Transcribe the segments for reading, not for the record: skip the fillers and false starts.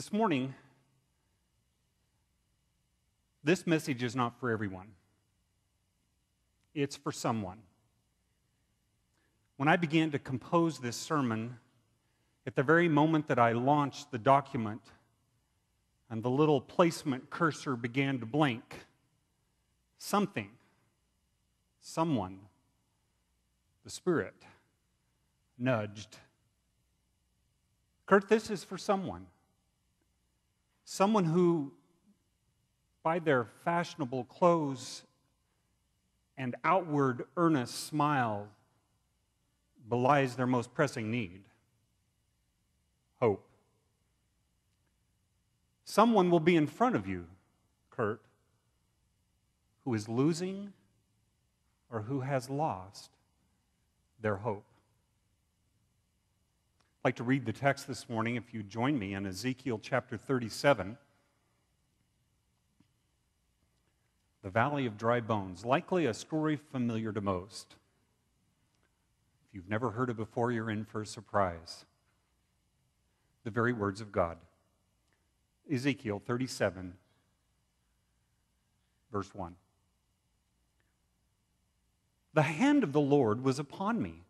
This morning, this message is not for everyone. It's for someone. When I began to compose this sermon, at the very moment that I launched the document and the little placement cursor began to blink, someone, the Spirit, nudged. Kurt, this is for someone. Someone who, by their fashionable clothes and outward earnest smile, belies their most pressing need: hope. Someone will be in front of you, Kurt, who is losing or who has lost their hope. I'd like to read the text this morning, if you join me, in Ezekiel chapter 37. The Valley of Dry Bones, likely a story familiar to most. If you've never heard it before, you're in for a surprise. The very words of God. Ezekiel 37, verse 1. The hand of the Lord was upon me,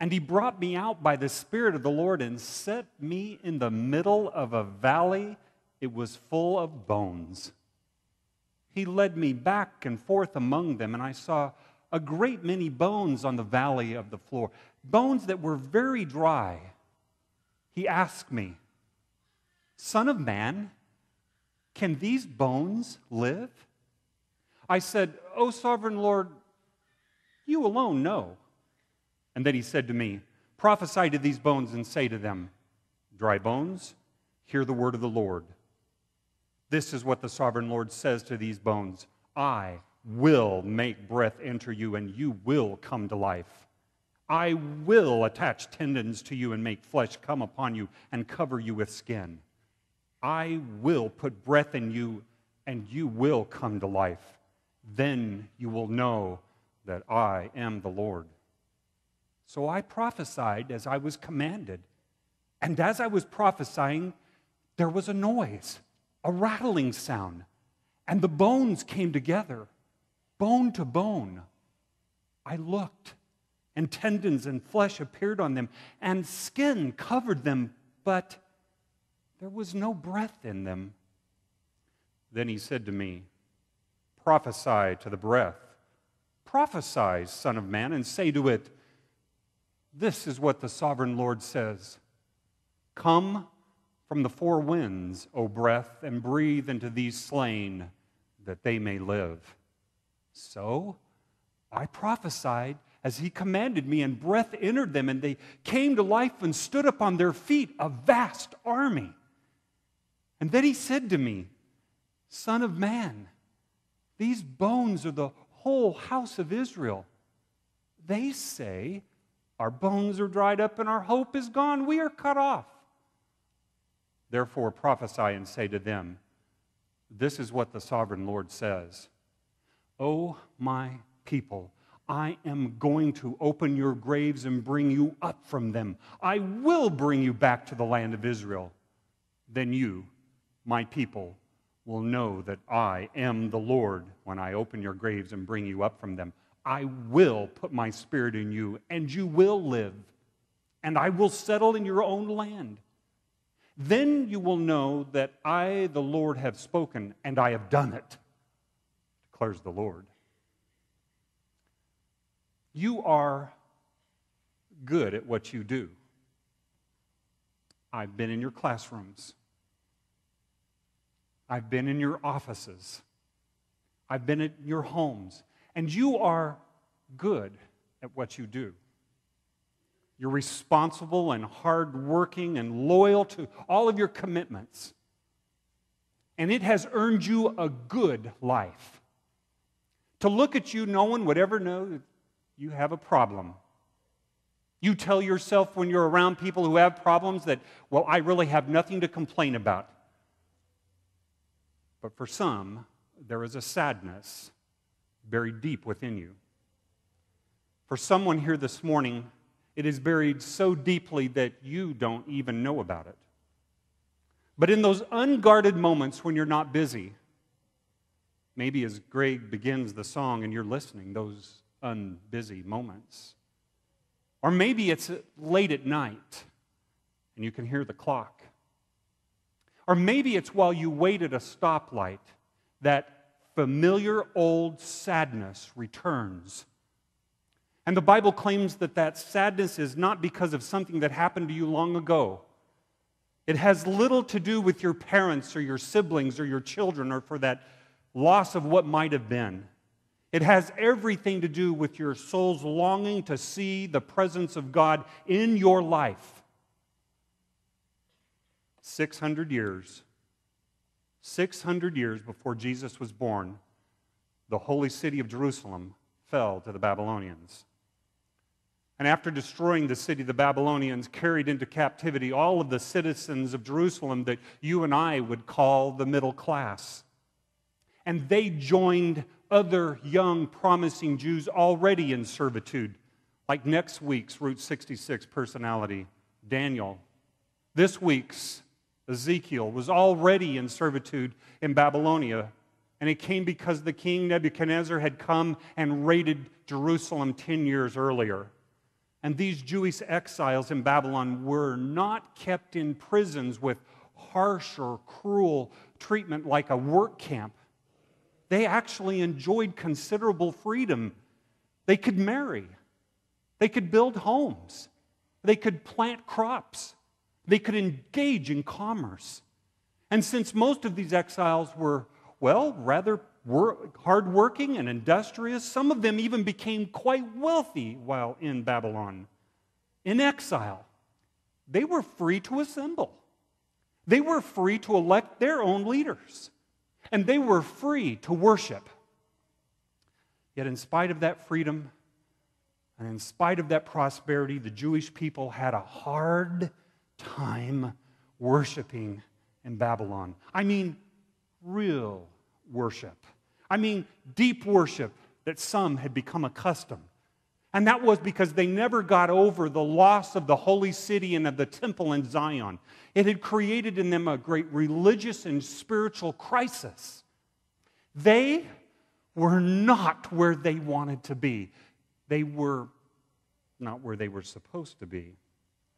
and he brought me out by the Spirit of the Lord and set me in the middle of a valley. It was full of bones. He led me back and forth among them, and I saw a great many bones on the valley of the floor, bones that were very dry. He asked me, "Son of man, can these bones live?" I said, "O sovereign Lord, you alone know." And then he said to me, "Prophesy to these bones and say to them, dry bones, hear the word of the Lord. This is what the sovereign Lord says to these bones. I will make breath enter you, and you will come to life. I will attach tendons to you and make flesh come upon you and cover you with skin. I will put breath in you, and you will come to life. Then you will know that I am the Lord." So I prophesied as I was commanded. And as I was prophesying, there was a noise, a rattling sound, and the bones came together, bone to bone. I looked, and tendons and flesh appeared on them, and skin covered them, but there was no breath in them. Then he said to me, "Prophesy to the breath. Prophesy, Son of Man, and say to it, this is what the sovereign Lord says. Come from the four winds, O breath, and breathe into these slain, that they may live." So I prophesied as he commanded me, and breath entered them, and they came to life and stood up on their feet, a vast army. And then he said to me, "Son of man, these bones are the whole house of Israel. They say, our bones are dried up and our hope is gone. We are cut off. Therefore prophesy and say to them, this is what the sovereign Lord says. O my people, I am going to open your graves and bring you up from them. I will bring you back to the land of Israel. Then you, my people, will know that I am the Lord when I open your graves and bring you up from them. I will put my spirit in you, and you will live, and I will settle in your own land. Then you will know that I, the Lord, have spoken, and I have done it, declares the Lord. You are good at what you do. I've been in your classrooms. I've been in your offices. I've been at your homes. And you are good at what you do. You're responsible and hardworking and loyal to all of your commitments. And it has earned you a good life. To look at you, no one would ever know that you have a problem. You tell yourself when you're around people who have problems that, well, I really have nothing to complain about. But for some, there is a sadness buried deep within you. For someone here this morning, it is buried so deeply that you don't even know about it. But in those unguarded moments when you're not busy, maybe as Greg begins the song and you're listening, those unbusy moments. Or maybe it's late at night and you can hear the clock. Or maybe it's while you wait at a stoplight that familiar old sadness returns. And the Bible claims that that sadness is not because of something that happened to you long ago. It has little to do with your parents or your siblings or your children or for that loss of what might have been. It has everything to do with your soul's longing to see the presence of God in your life. 600 years before Jesus was born, the holy city of Jerusalem fell to the Babylonians. And after destroying the city, the Babylonians carried into captivity all of the citizens of Jerusalem that you and I would call the middle class. And they joined other young, promising Jews already in servitude, like next week's Route 66 personality, Daniel. This week's Ezekiel was already in servitude in Babylonia, and it came because the king Nebuchadnezzar had come and raided Jerusalem 10 years earlier. And these Jewish exiles in Babylon were not kept in prisons with harsh or cruel treatment like a work camp. They actually enjoyed considerable freedom. They could marry. They could build homes. They could plant crops. They could engage in commerce. And since most of these exiles were, rather hardworking and industrious, some of them even became quite wealthy while in Babylon. In exile, they were free to assemble. They were free to elect their own leaders. And they were free to worship. Yet in spite of that freedom and in spite of that prosperity, the Jewish people had a hard time worshiping in Babylon. I mean, real worship. I mean, deep worship that some had become accustomed. And that was because they never got over the loss of the holy city and of the temple in Zion. It had created in them a great religious and spiritual crisis. They were not where they wanted to be. They were not where they were supposed to be.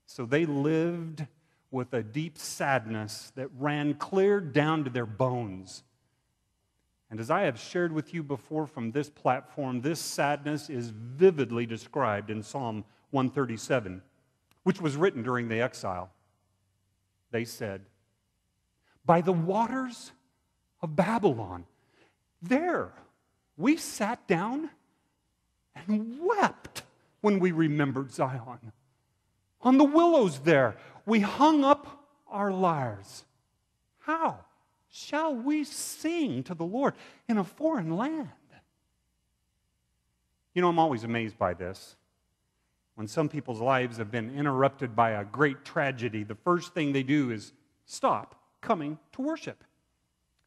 So they lived with a deep sadness that ran clear down to their bones. And as I have shared with you before from this platform, this sadness is vividly described in Psalm 137, which was written during the exile. They said, "By the waters of Babylon, there we sat down and wept when we remembered Zion. On the willows there, we hung up our lyres. How shall we sing to the Lord in a foreign land?" You know, I'm always amazed by this. When some people's lives have been interrupted by a great tragedy, the first thing they do is stop coming to worship.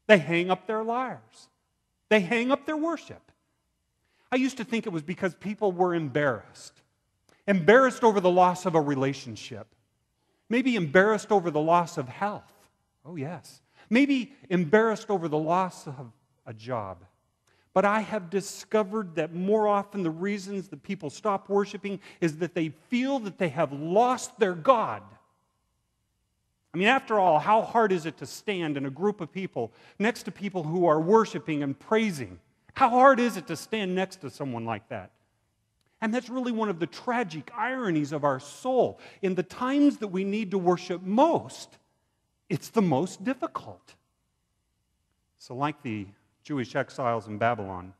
They hang up their lyres. They hang up their worship. I used to think it was because people were embarrassed. Embarrassed over the loss of a relationship. Maybe embarrassed over the loss of health. Oh, yes. Maybe embarrassed over the loss of a job. But I have discovered that more often the reasons that people stop worshiping is that they feel that they have lost their God. I mean, after all, how hard is it to stand in a group of people next to people who are worshiping and praising? How hard is it to stand next to someone like that? And that's really one of the tragic ironies of our soul. In the times that we need to worship most, it's the most difficult. So like the Jewish exiles in Babylon,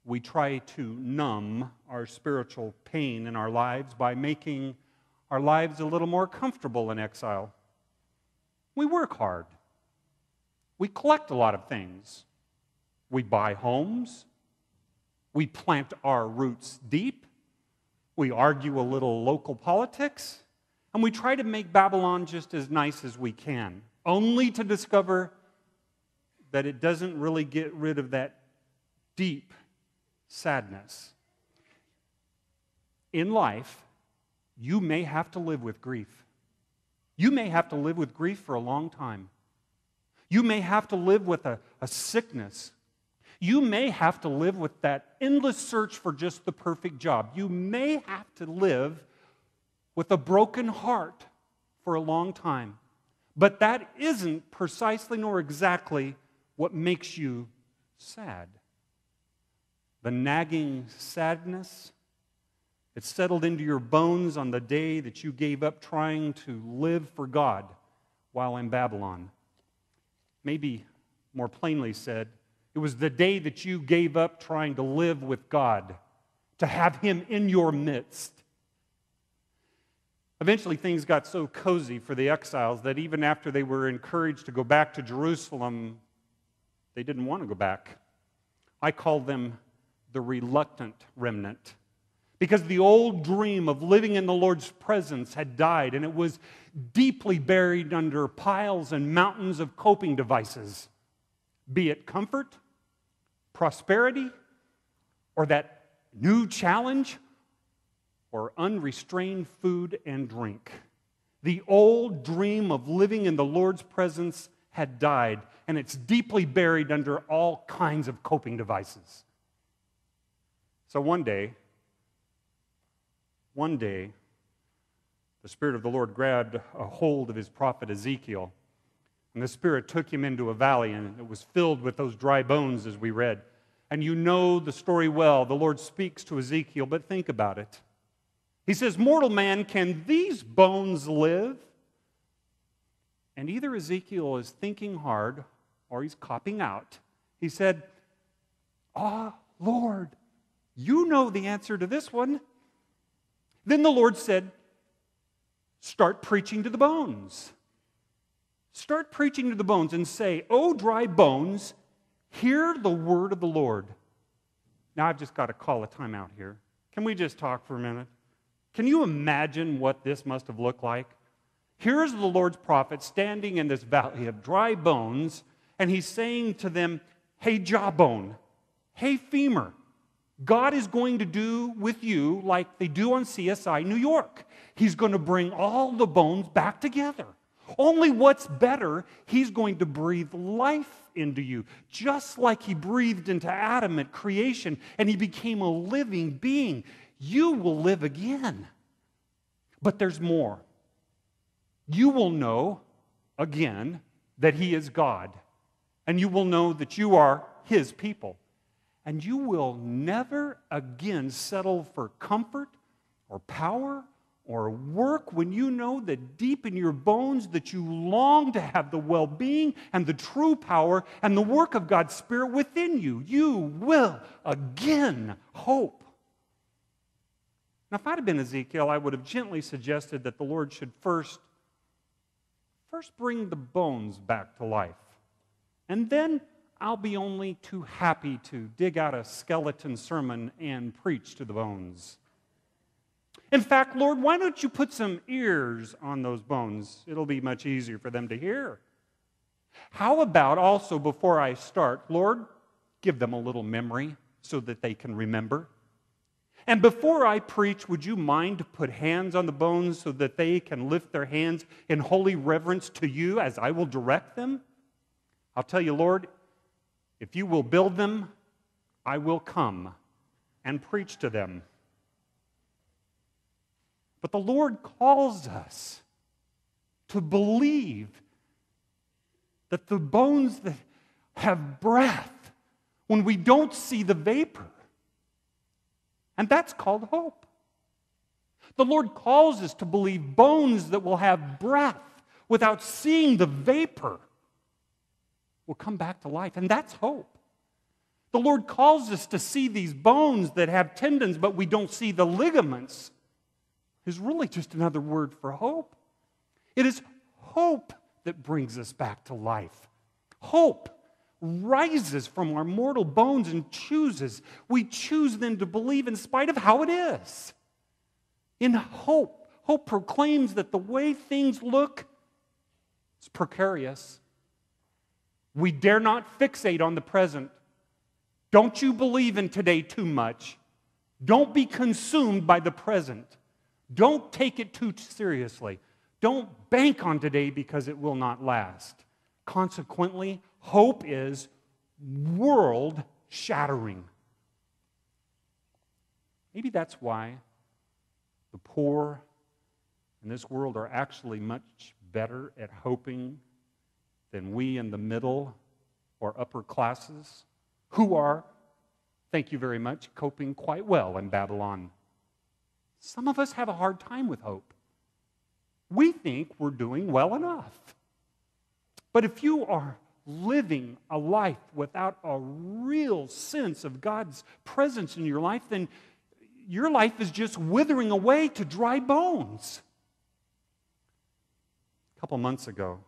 we try to numb our spiritual pain in our lives by making our lives a little more comfortable in exile. We work hard. We collect a lot of things. We buy homes. We plant our roots deep. We argue a little local politics. And we try to make Babylon just as nice as we can, only to discover that it doesn't really get rid of that deep sadness. In life, you may have to live with grief. You may have to live with grief for a long time. You may have to live with a sickness. You may have to live with that endless search for just the perfect job. You may have to live with a broken heart for a long time. But that isn't precisely nor exactly what makes you sad. The nagging sadness, it settled into your bones on the day that you gave up trying to live for God while in Babylon. Maybe more plainly said, it was the day that you gave up trying to live with God, to have Him in your midst. Eventually, things got so cozy for the exiles that even after they were encouraged to go back to Jerusalem, they didn't want to go back. I call them the reluctant remnant, because the old dream of living in the Lord's presence had died, and it was deeply buried under piles and mountains of coping devices, be it comfort, prosperity, or that new challenge, or unrestrained food and drink. The old dream of living in the Lord's presence had died, and it's deeply buried under all kinds of coping devices. So one day, the Spirit of the Lord grabbed a hold of His prophet Ezekiel, and the Spirit took him into a valley, and it was filled with those dry bones, as we read. And you know the story well. The Lord speaks to Ezekiel, but think about it. He says, "Mortal man, can these bones live?" And either Ezekiel is thinking hard or he's copping out. He said, Lord, you know the answer to this one." Then the Lord said, "Start preaching to the bones. Start preaching to the bones and say, 'O dry bones, hear the word of the Lord.'" Now I've just got to call a timeout here. Can we just talk for a minute? Can you imagine what this must have looked like? Here's the Lord's prophet standing in this valley of dry bones, and he's saying to them, "Hey, jawbone, hey, femur, God is going to do with you like they do on CSI New York. He's going to bring all the bones back together. Only what's better, He's going to breathe life into you, just like He breathed into Adam at creation, and he became a living being. You will live again. But there's more. You will know again that He is God, and you will know that you are His people. And you will never again settle for comfort or power or work when you know that deep in your bones that you long to have the well-being and the true power and the work of God's Spirit within you. You will again hope. Now, if I'd have been Ezekiel, I would have gently suggested that the Lord should first bring the bones back to life. And then I'll be only too happy to dig out a skeleton sermon and preach to the bones. In fact, Lord, why don't you put some ears on those bones? It'll be much easier for them to hear. How about also, before I start, Lord, give them a little memory so that they can remember? And before I preach, would you mind to put hands on the bones so that they can lift their hands in holy reverence to you as I will direct them? I'll tell you, Lord, if you will build them, I will come and preach to them. But the Lord calls us to believe that the bones that have breath, when we don't see the vapor, and that's called hope. The Lord calls us to believe bones that will have breath without seeing the vapor will come back to life, and that's hope. The Lord calls us to see these bones that have tendons, but we don't see the ligaments, is really just another word for hope. It is hope that brings us back to life. Hope rises from our mortal bones and chooses. We choose then to believe in spite of how it is. In hope, hope proclaims that the way things look is precarious. We dare not fixate on the present. Don't you believe in today too much. Don't be consumed by the present. Don't take it too seriously. Don't bank on today because it will not last. Consequently, hope is world-shattering. Maybe that's why the poor in this world are actually much better at hoping than we in the middle or upper classes, who are, thank you very much, coping quite well in Babylon. Some of us have a hard time with hope. We think we're doing well enough. But if you are living a life without a real sense of God's presence in your life, then your life is just withering away to dry bones. A couple months ago,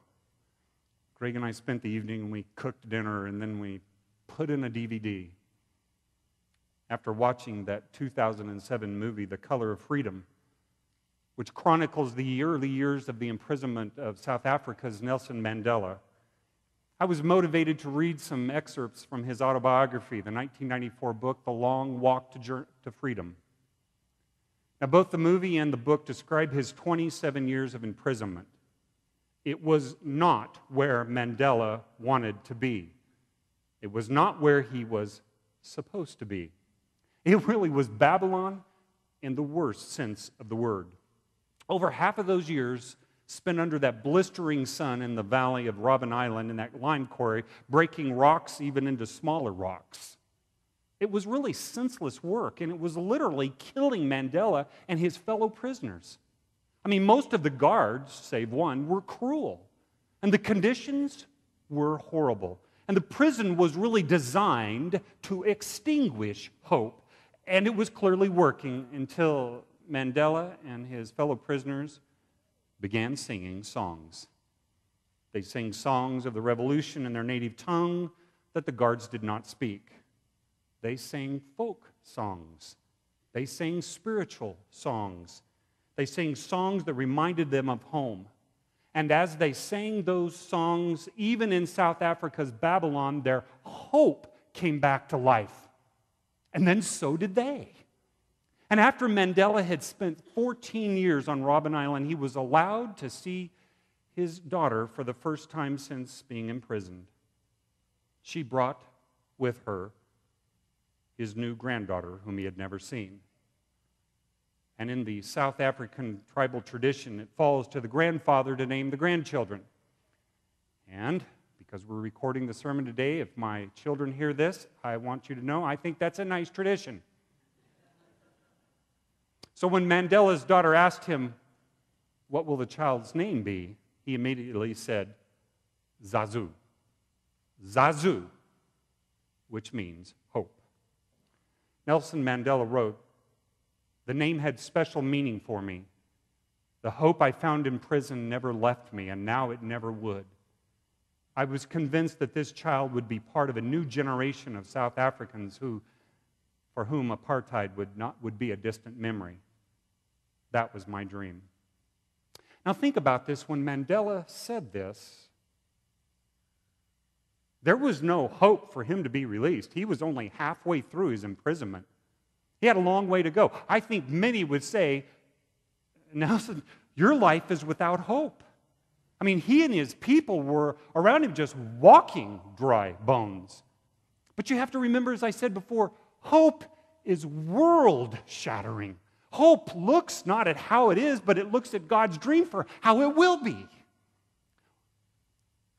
Greg and I spent the evening and we cooked dinner and then we put in a DVD. After watching that 2007 movie, The Color of Freedom, which chronicles the early years of the imprisonment of South Africa's Nelson Mandela, I was motivated to read some excerpts from his autobiography, the 1994 book, The Long Walk to Freedom. Now, both the movie and the book describe his 27 years of imprisonment. It was not where Mandela wanted to be. It was not where he was supposed to be. It really was Babylon in the worst sense of the word. Over half of those years spent under that blistering sun in the valley of Robben Island in that lime quarry, breaking rocks even into smaller rocks. It was really senseless work, and it was literally killing Mandela and his fellow prisoners. I mean, most of the guards, save one, were cruel, and the conditions were horrible. And the prison was really designed to extinguish hope, and it was clearly working until Mandela and his fellow prisoners began singing songs. They sang songs of the revolution in their native tongue that the guards did not speak. They sang folk songs. They sang spiritual songs. They sang songs that reminded them of home. And as they sang those songs, even in South Africa's Babylon, their hope came back to life. And then so did they. And after Mandela had spent 14 years on Robben Island, he was allowed to see his daughter for the first time since being imprisoned. She brought with her his new granddaughter, whom he had never seen. And in the South African tribal tradition, it falls to the grandfather to name the grandchildren. And because we're recording the sermon today, if my children hear this, I want you to know I think that's a nice tradition. So when Mandela's daughter asked him, "What will the child's name be?" he immediately said, "Zazu." Zazu, which means hope. Nelson Mandela wrote, "The name had special meaning for me. The hope I found in prison never left me, and now it never would. I was convinced that this child would be part of a new generation of South Africans for whom apartheid would be a distant memory. That was my dream." Now think about this. When Mandela said this, there was no hope for him to be released. He was only halfway through his imprisonment. He had a long way to go. I think many would say, "Nelson, your life is without hope." I mean, he and his people were around him just walking dry bones. But you have to remember, as I said before, hope is world-shattering. Hope looks not at how it is, but it looks at God's dream for how it will be.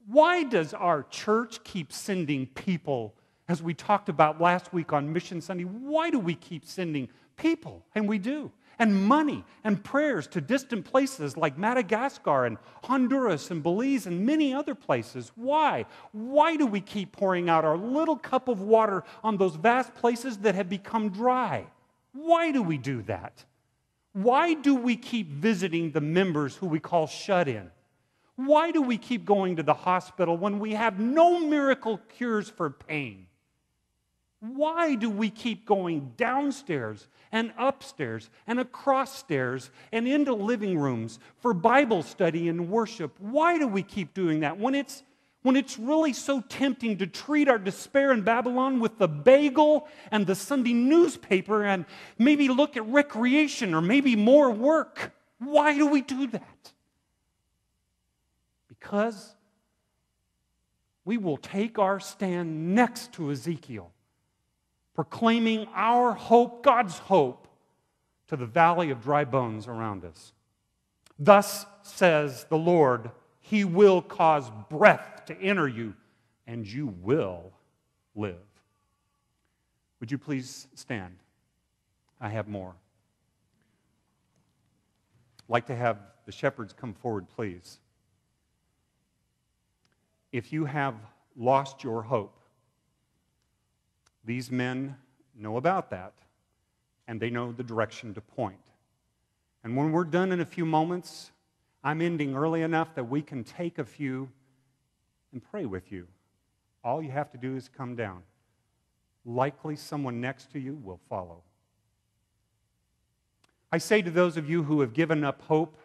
Why does our church keep sending people, as we talked about last week on Mission Sunday, why do we keep sending people? And we do. And money and prayers to distant places like Madagascar and Honduras and Belize and many other places. Why? Why do we keep pouring out our little cup of water on those vast places that have become dry? Why do we do that? Why do we keep visiting the members who we call shut-in? Why do we keep going to the hospital when we have no miracle cures for pain? Why do we keep going downstairs and upstairs and across stairs and into living rooms for Bible study and worship? Why do we keep doing that when it's really so tempting to treat our despair in Babylon with the bagel and the Sunday newspaper and maybe look at recreation or maybe more work? Why do we do that? Because we will take our stand next to Ezekiel, proclaiming our hope, God's hope, to the valley of dry bones around us. Thus says the Lord, He will cause breath to enter you, and you will live. Would you please stand? I have more. I'd like to have the shepherds come forward, please. If you have lost your hope, these men know about that, and they know the direction to point. And when we're done in a few moments, I'm ending early enough that we can take a few and pray with you. All you have to do is come down. Likely someone next to you will follow. I say to those of you who have given up hope,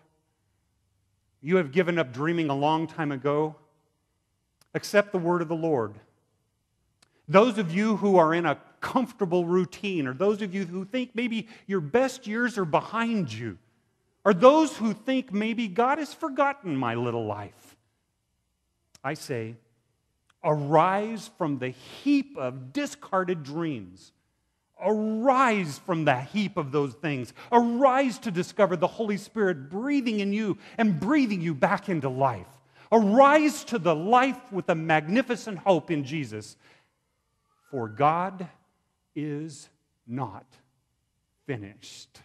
you have given up dreaming a long time ago, accept the word of the Lord. Those of you who are in a comfortable routine, or those of you who think maybe your best years are behind you, or those who think maybe God has forgotten my little life, I say, arise from the heap of discarded dreams. Arise from the heap of those things. Arise to discover the Holy Spirit breathing in you and breathing you back into life. Arise to the life with a magnificent hope in Jesus. For God is not finished.